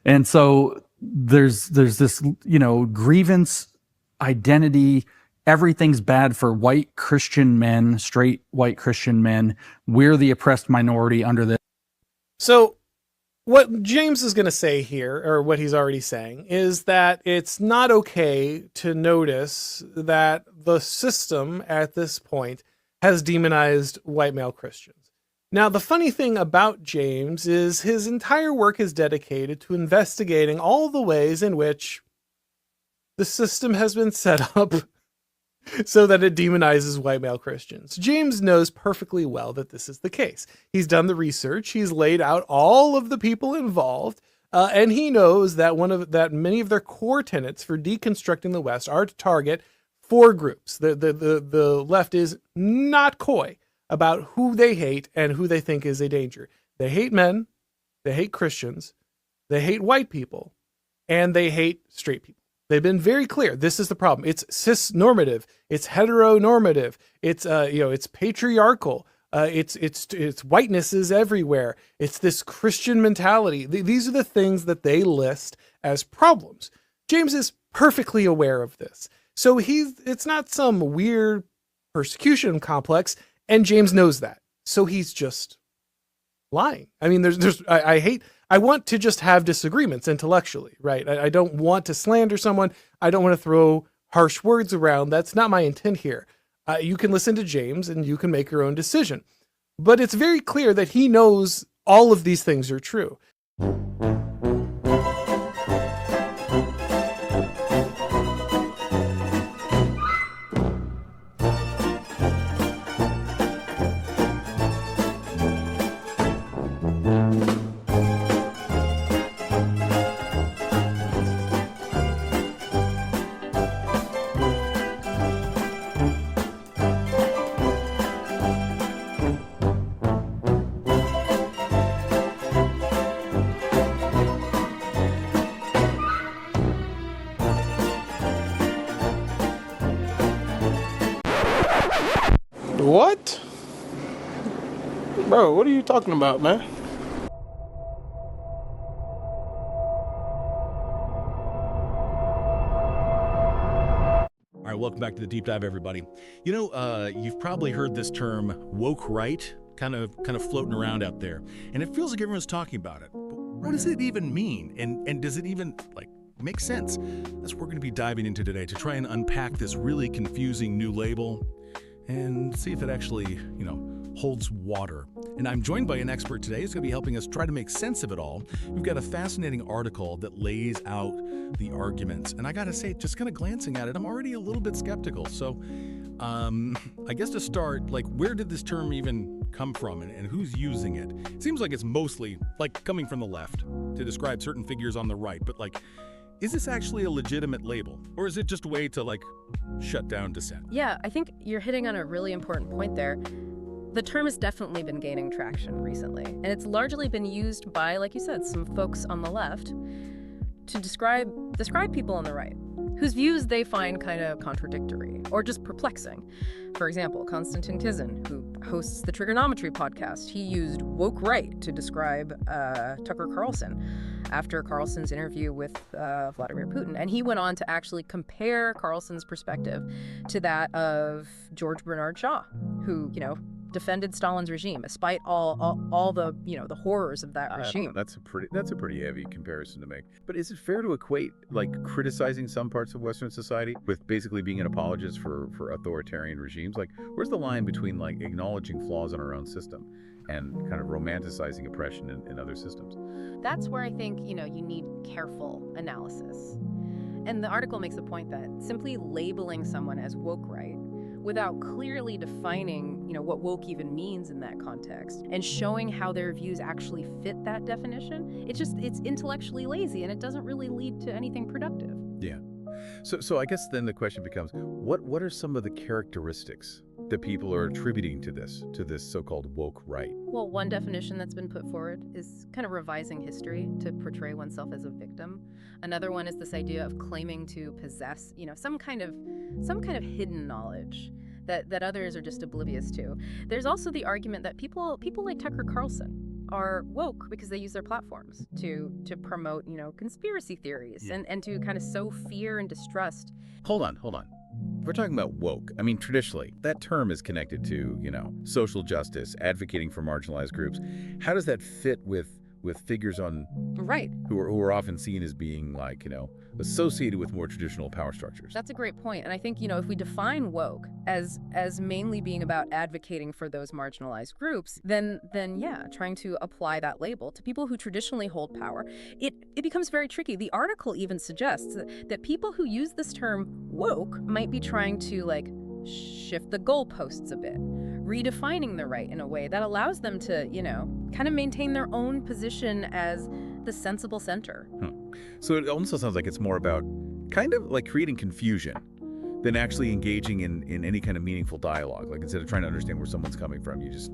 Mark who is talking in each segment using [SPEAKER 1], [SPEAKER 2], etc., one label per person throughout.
[SPEAKER 1] And so there's this, grievance, identity, everything's bad for white Christian men, straight white Christian men. We're the oppressed minority under this.
[SPEAKER 2] So what James is going to say here, or what he's already saying, is that it's not okay to notice that the system at this point has demonized white male Christians. Now, the funny thing about James is his entire work is dedicated to investigating all the ways in which the system has been set up so that it demonizes white male Christians. James knows perfectly well that this is the case. He's done the research. He's laid out all of the people involved, and he knows that many of their core tenets for deconstructing the West are to target four groups. The left is not coy about who they hate and who they think is a danger. They hate men, they hate Christians, they hate white people, and they hate straight people. They've been very clear. This is the problem. It's cis-normative. It's heteronormative. It's patriarchal. It's whiteness is everywhere. It's this Christian mentality. These are the things that they list as problems. James is perfectly aware of this. So it's not some weird persecution complex, and James knows that. So he's just lying. I mean, I want to just have disagreements intellectually, right? I don't want to slander someone. I don't want to throw harsh words around. That's not my intent here. You can listen to James and you can make your own decision. But it's very clear that he knows all of these things are true.
[SPEAKER 3] What? Bro, what are you talking about, man?
[SPEAKER 4] All right, welcome back to the Deep Dive, everybody. You've probably heard this term woke right kind of floating around out there, and it feels like everyone's talking about it. But what does it even mean? And does it even make sense? That's what we're going to be diving into today to try and unpack this really confusing new label and see if it actually, holds water. And I'm joined by an expert today who's going to be helping us try to make sense of it all. We've got a fascinating article that lays out the arguments. And I got to say, just kind of glancing at it, I'm already a little bit skeptical. So I guess to start, where did this term even come from and who's using it? It seems like it's mostly coming from the left to describe certain figures on the right. But is this actually a legitimate label? Or is it just a way to shut down dissent?
[SPEAKER 5] Yeah, I think you're hitting on a really important point there. The term has definitely been gaining traction recently, and it's largely been used by, like you said, some folks on the left to describe people on the right, whose views they find kind of contradictory or just perplexing. For example, Konstantin Kizin, who hosts the Trigonometry podcast, he used woke right to describe Tucker Carlson after Carlson's interview with Vladimir Putin. And he went on to actually compare Carlson's perspective to that of George Bernard Shaw, who, defended Stalin's regime, despite all the the horrors of that regime.
[SPEAKER 6] That's a pretty heavy comparison to make. But is it fair to equate criticizing some parts of Western society with basically being an apologist for authoritarian regimes? Where's the line between acknowledging flaws in our own system and kind of romanticizing oppression in other systems?
[SPEAKER 5] That's where I think you need careful analysis. And the article makes the point that simply labeling someone as woke right without clearly defining, what woke even means in that context and showing how their views actually fit that definition, it's intellectually lazy and it doesn't really lead to anything productive.
[SPEAKER 6] Yeah. So I guess then the question becomes, what are some of the characteristics that people are attributing to this so-called woke right?
[SPEAKER 5] Well, one definition that's been put forward is kind of revising history to portray oneself as a victim. Another one is this idea of claiming to possess, some kind of hidden knowledge that others are just oblivious to. There's also the argument that people like Tucker Carlson are woke because they use their platforms to promote, conspiracy theories and to kind of sow fear and distrust.
[SPEAKER 6] Hold on. We're talking about woke. I mean, traditionally, that term is connected to, social justice, advocating for marginalized groups. How does that fit with figures on
[SPEAKER 5] Right.
[SPEAKER 6] who are often seen as being like, associated with more traditional power structures?
[SPEAKER 5] That's a great point. And I think, if we define woke as mainly being about advocating for those marginalized groups, then yeah, trying to apply that label to people who traditionally hold power, it becomes very tricky. The article even suggests that people who use this term woke might be trying to shift the goalposts a bit, redefining the right in a way that allows them to, kind of maintain their own position as the sensible center.
[SPEAKER 6] So it also sounds like it's more about kind of like creating confusion than actually engaging in any kind of meaningful dialogue. Like instead of trying to understand where someone's coming from, you just,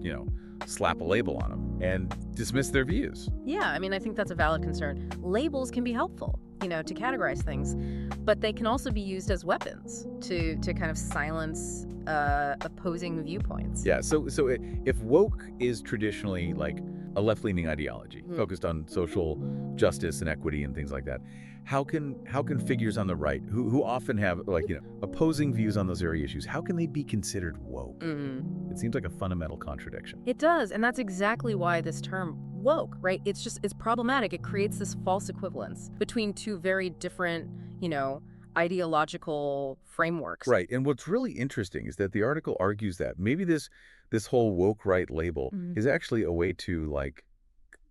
[SPEAKER 6] slap a label on them and dismiss their views.
[SPEAKER 5] Yeah, I mean, I think that's a valid concern. Labels can be helpful, to categorize things, but they can also be used as weapons to kind of silence opposing viewpoints.
[SPEAKER 6] Yeah, so if woke is traditionally like a left-leaning ideology focused on social justice and equity and things like that, how can figures on the right who often have opposing views on those very issues, how can they be considered woke? It seems like a fundamental contradiction.
[SPEAKER 5] It does, and that's exactly why this term woke, right? It's problematic. It creates this false equivalence between two very different, ideological frameworks.
[SPEAKER 6] Right, and what's really interesting is that the article argues that maybe this whole woke right label is actually a way to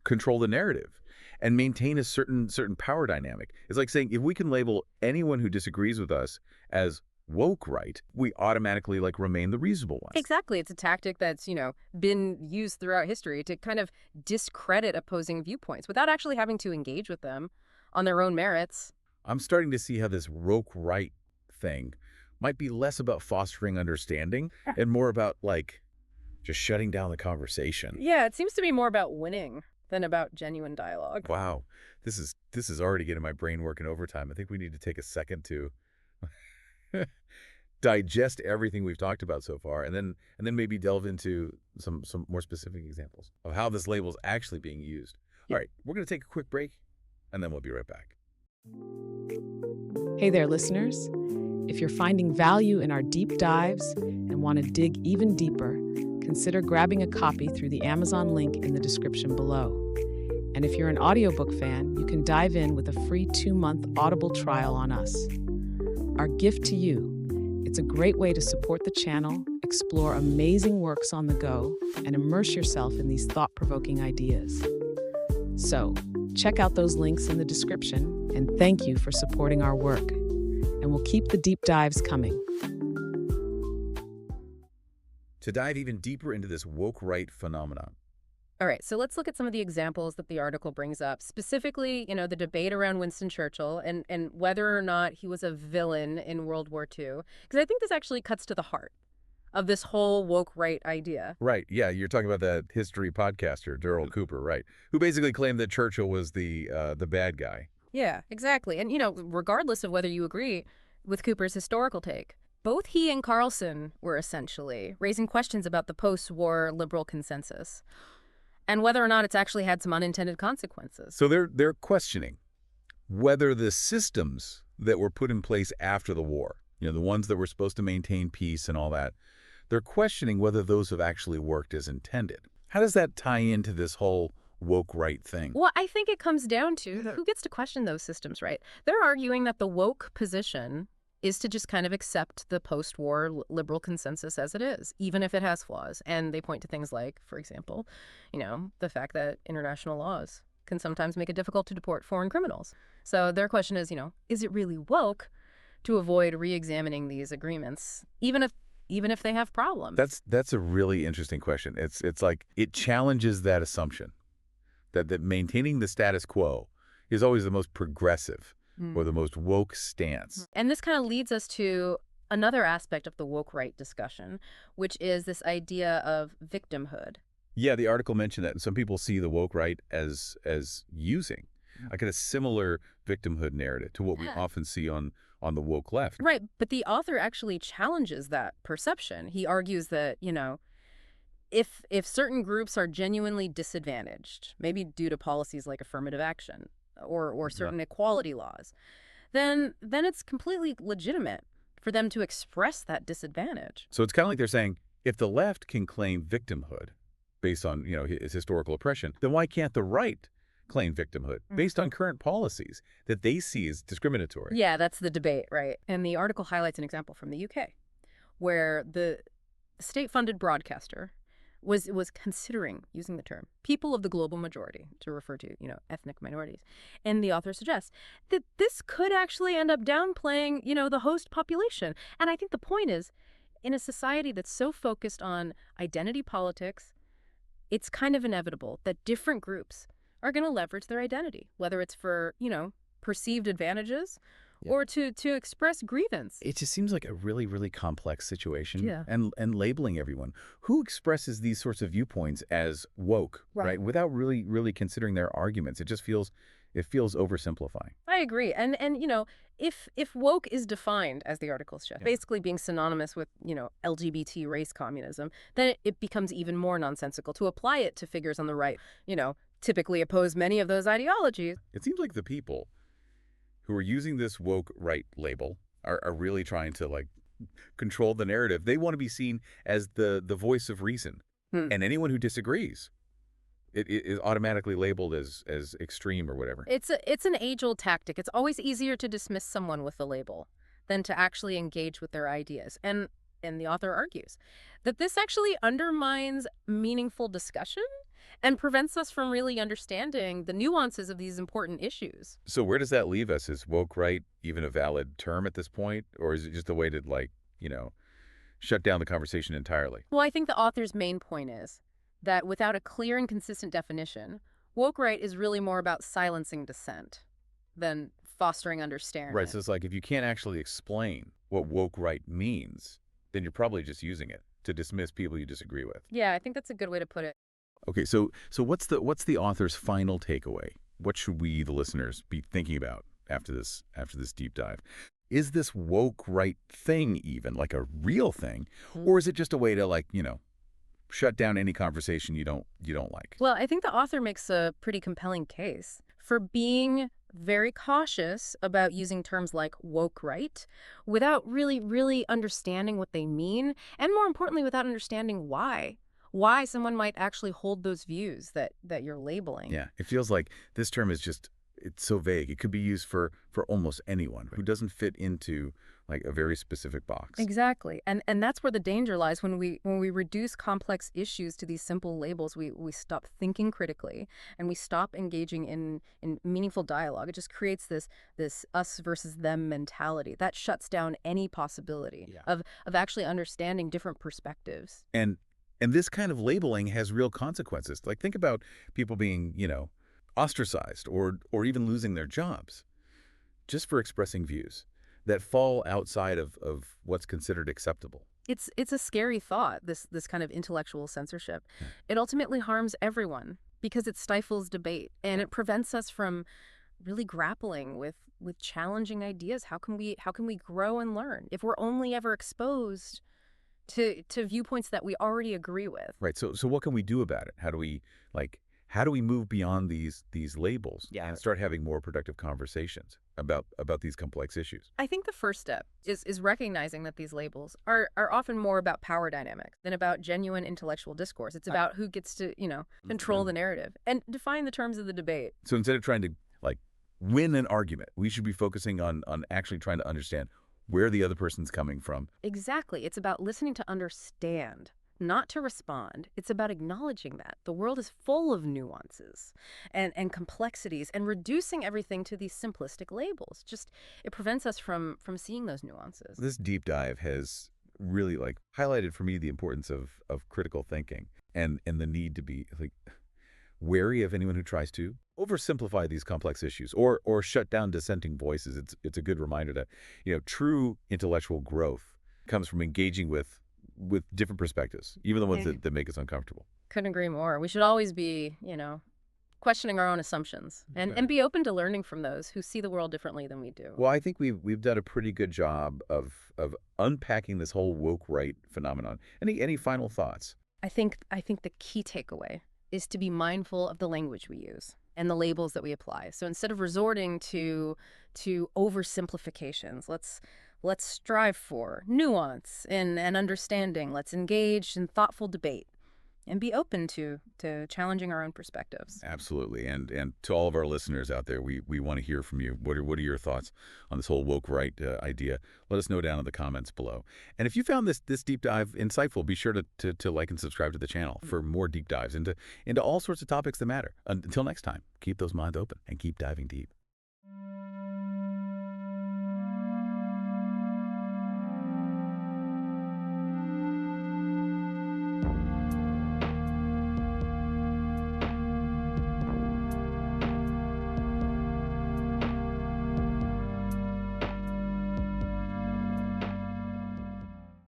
[SPEAKER 6] control the narrative and maintain a certain power dynamic. It's like saying if we can label anyone who disagrees with us as woke right, we automatically remain the reasonable ones.
[SPEAKER 5] Exactly. It's a tactic that's, been used throughout history to kind of discredit opposing viewpoints without actually having to engage with them on their own merits.
[SPEAKER 6] I'm starting to see how this woke right thing might be less about fostering understanding and more about just shutting down the conversation.
[SPEAKER 5] Yeah, it seems to be more about winning than about genuine dialogue.
[SPEAKER 6] Wow. This is already getting my brain working overtime. I think we need to take a second to digest everything we've talked about so far, and then maybe delve into some more specific examples of how this label is actually being used. All right, we're going to take a quick break, and then we'll be right back.
[SPEAKER 3] Hey there, listeners. If you're finding value in our deep dives and want to dig even deeper, consider grabbing a copy through the Amazon link in the description below. And if you're an audiobook fan, you can dive in with a free 2-month Audible trial on us. Our gift to you. It's a great way to support the channel, explore amazing works on the go, and immerse yourself in these thought-provoking ideas. So, check out those links in the description, and thank you for supporting our work. And we'll keep the deep dives coming.
[SPEAKER 6] To dive even deeper into this woke right phenomenon.
[SPEAKER 5] All right, so let's look at some of the examples that the article brings up. Specifically, the debate around Winston Churchill and whether or not he was a villain in World War II. Because I think this actually cuts to the heart of this whole woke right idea.
[SPEAKER 6] Right, yeah, you're talking about that history podcaster, Daryl Cooper, right, who basically claimed that Churchill was the bad guy.
[SPEAKER 5] Yeah, exactly. And, regardless of whether you agree with Cooper's historical take, both he and Carlson were essentially raising questions about the post-war liberal consensus and whether or not it's actually had some unintended consequences.
[SPEAKER 6] So they're questioning whether the systems that were put in place after the war, the ones that were supposed to maintain peace and all that, they're questioning whether those have actually worked as intended. How does that tie into this whole woke right thing?
[SPEAKER 5] Well, I think it comes down to who gets to question those systems, right? They're arguing that the woke position is to just kind of accept the post-war liberal consensus as it is, even if it has flaws. And they point to things like, for example, the fact that international laws can sometimes make it difficult to deport foreign criminals. So their question is, is it really woke to avoid re-examining these agreements, even if they have problems?
[SPEAKER 6] That's a really interesting question. It's like it challenges that assumption that maintaining the status quo is always the most progressive or the most woke stance.
[SPEAKER 5] And this kind of leads us to another aspect of the woke right discussion, which is this idea of victimhood.
[SPEAKER 6] Yeah, the article mentioned that. Some people see the woke right as using a similar victimhood narrative to what we often see on the woke left.
[SPEAKER 5] Right, but the author actually challenges that perception. He argues that, if certain groups are genuinely disadvantaged, maybe due to policies like affirmative action or certain equality laws, then it's completely legitimate for them to express that disadvantage.
[SPEAKER 6] So it's kind of like they're saying, if the left can claim victimhood based on, his historical oppression, then why can't the right claim victimhood based on current policies that they see as discriminatory?
[SPEAKER 5] Yeah, that's the debate, right? And the article highlights an example from the UK, where the state-funded broadcaster was considering using the term people of the global majority to refer to, ethnic minorities. And the author suggests that this could actually end up downplaying, the host population. And I think the point is, in a society that's so focused on identity politics, it's kind of inevitable that different groups are going to leverage their identity, whether it's for, perceived advantages or to express grievance.
[SPEAKER 6] It just seems like a really, really complex situation.
[SPEAKER 5] Yeah.
[SPEAKER 6] And labeling everyone. Who expresses these sorts of viewpoints as woke, right? Without really, really considering their arguments. It feels oversimplifying.
[SPEAKER 5] I agree. And if woke is defined, as the article suggests, basically being synonymous with, LGBT race communism, then it becomes even more nonsensical to apply it to figures on the right, typically oppose many of those ideologies.
[SPEAKER 6] It seems like the people who are using this woke right label are really trying to control the narrative. They want to be seen as the voice of reason. And anyone who disagrees, it is automatically labeled as extreme or whatever.
[SPEAKER 5] It's an age-old tactic. It's always easier to dismiss someone with a label than to actually engage with their ideas. And the author argues that this actually undermines meaningful discussion and prevents us from really understanding the nuances of these important issues.
[SPEAKER 6] So where does that leave us? Is woke right even a valid term at this point? Or is it just a way to, shut down the conversation entirely?
[SPEAKER 5] Well, I think the author's main point is that without a clear and consistent definition, woke right is really more about silencing dissent than fostering understanding.
[SPEAKER 6] Right, so it's like if you can't actually explain what woke right means, then you're probably just using it to dismiss people you disagree with.
[SPEAKER 5] Yeah, I think that's a good way to put it.
[SPEAKER 6] Okay, so what's the author's final takeaway? What should we, the listeners, be thinking about after this deep dive? Is this woke right thing even like a real thing, or is it just a way to shut down any conversation you don't like?
[SPEAKER 5] Well, I think the author makes a pretty compelling case for being very cautious about using terms like woke right without really, really understanding what they mean, and more importantly, without understanding why someone might actually hold those views that you're labeling.
[SPEAKER 6] Yeah, it feels like this term is it's so vague. It could be used for almost anyone who doesn't fit into a very specific box.
[SPEAKER 5] Exactly. And that's where the danger lies when we reduce complex issues to these simple labels. We stop thinking critically and we stop engaging in meaningful dialogue. It just creates this us versus them mentality that shuts down any possibility of actually understanding different perspectives.
[SPEAKER 6] And this kind of labeling has real consequences. Think about people being, ostracized or even losing their jobs just for expressing views that fall outside of what's considered acceptable.
[SPEAKER 5] It's a scary thought, this kind of intellectual censorship. It ultimately harms everyone because it stifles debate and it prevents us from really grappling with challenging ideas. How can we grow and learn if we're only ever exposed to viewpoints that we already agree with?
[SPEAKER 6] Right. So what can we do about it? How do we move beyond these labels and start having more productive conversations about these complex issues?
[SPEAKER 5] I think the first step is recognizing that these labels are often more about power dynamics than about genuine intellectual discourse. It's about who gets to, control the narrative and define the terms of the debate.
[SPEAKER 6] So instead of trying to win an argument, we should be focusing on actually trying to understand where the other person's coming from.
[SPEAKER 5] Exactly. It's about listening to understand, not to respond. It's about acknowledging that the world is full of nuances and complexities, and reducing everything to these simplistic labels. It prevents us from seeing those nuances.
[SPEAKER 6] This deep dive has really highlighted for me the importance of critical thinking and the need to be wary of anyone who tries to oversimplify these complex issues or shut down dissenting voices. It's a good reminder that true intellectual growth comes from engaging with different perspectives, even the ones that make us uncomfortable.
[SPEAKER 5] Couldn't agree more. We should always be, questioning our own assumptions and be open to learning from those who see the world differently than we do.
[SPEAKER 6] Well, I think we've done a pretty good job of unpacking this whole woke right phenomenon. Any final thoughts?
[SPEAKER 5] I think the key takeaway is to be mindful of the language we use and the labels that we apply. So instead of resorting to oversimplifications, let's strive for nuance and understanding. Let's engage in thoughtful debate and be open to challenging our own perspectives.
[SPEAKER 6] Absolutely. And to all of our listeners out there, we want to hear from you. What are your thoughts on this whole woke right idea? Let us know down in the comments below. And if you found this deep dive insightful, be sure to like and subscribe to the channel for more deep dives into all sorts of topics that matter. Until next time, keep those minds open and keep diving deep.